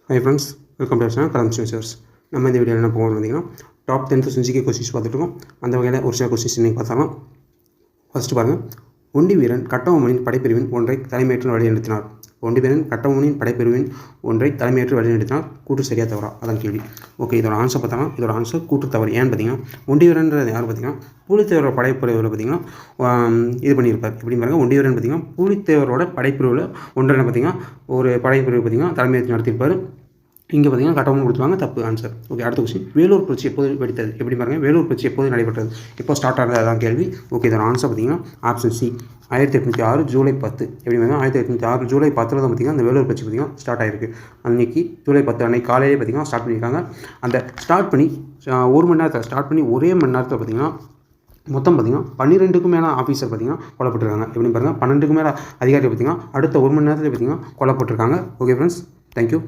High friends, welcome to channel current newsers. நம்ம இந்த வீடியோவில் என்ன போகணும்னு பார்த்தீங்கன்னா, டாப் 10th ஜிகே கொஸ்டின்ஸ் பார்த்துட்ருக்கோம். அந்த வகையில் ஒரு சில கொஸ்டின்ஸ் இன்றைக்கி பார்த்தாலும் ஃபஸ்ட்டு பாருங்கள். ஒண்டி வீரன் கட்டபொம்மனின் படைப்பிரிவின் ஒன்றை தலைமையேற்று வழிநடத்தினார். ஒண்டி வீரன் கட்டபொம்மனின் படைப்பிரிவின் ஒன்றை தலைமையேற்று வழிநடத்தினார். கூட்டு சரியாக தவறா? அதான் கேள்வி. ஓகே, இதோட ஆன்சர் பார்த்தோம்னா இதோட ஆன்சர் கூட்டு தவறு. ஏன்னு பார்த்தீங்கன்னா, ஒண்டி வீரன்றது யார் பார்த்தீங்கன்னா, பூலித்தேவரோட படைப்பிரிவில் பார்த்தீங்கன்னா இது பண்ணியிருப்பார். எப்படி பாருங்கள், ஒண்டி வீரன் பார்த்தீங்கன்னா பூலித்தேவரோட படைப்பிரிவில் ஒன்றை பார்த்தீங்கன்னா ஒரு படைப்பிரிவு பார்த்தீங்கன்னா தலைமையேற்று நடத்தியிருப்பார். இங்கே பார்த்தீங்கன்னா கட்டபொம்மன் கொடுத்துருவாங்க. தப்பு ஆன்சர். ஓகே, அடுத்த கொஸ்டின். வேலூர் புரட்சி எப்போது வெடித்தது? எப்படி பாருங்கள், வேலூர் புரட்சி எப்போது நடைபெற்றது? எப்போ ஸ்டார்ட் ஆனது? அதான் கேள்வி. ஓகே, இதோட ஆன்சர் பார்த்தீங்கன்னா ஆப்ஷன் சி, 1806 ஜூலை 10. எப்படி பாருங்கள், 1806 ஜூலை 10 தான் பார்த்தீங்கன்னா அந்த வேலூர் புரட்சி பார்த்தீங்கன்னா ஸ்டார்ட் ஆயிருக்கு. அன்றைக்கி ஜூலை 10 அன்றைக்கி காலையிலே பார்த்தீங்கன்னா ஸ்டார்ட் பண்ணியிருக்காங்க. அந்த ஸ்டார்ட் பண்ணி ஒரு மணி நேரத்தில் ஸ்டார்ட் பண்ணி ஒரே மணி நேரத்தில் பார்த்தீங்கன்னா மொத்தம் பார்த்தீங்கன்னா 12க்கும் மேலே ஆஃபீஸர் பார்த்தீங்கன்னா கொல்லப்பட்டிருக்காங்க. எப்படி பாருங்கள், 12க்கும் மேலே அதிகாரிகள் பார்த்தீங்கன்னா அடுத்த ஒரு மணி நேரத்தில் பார்த்தீங்கன்னா கொல்லப்பட்டிருக்காங்க. Okay friends, thank you.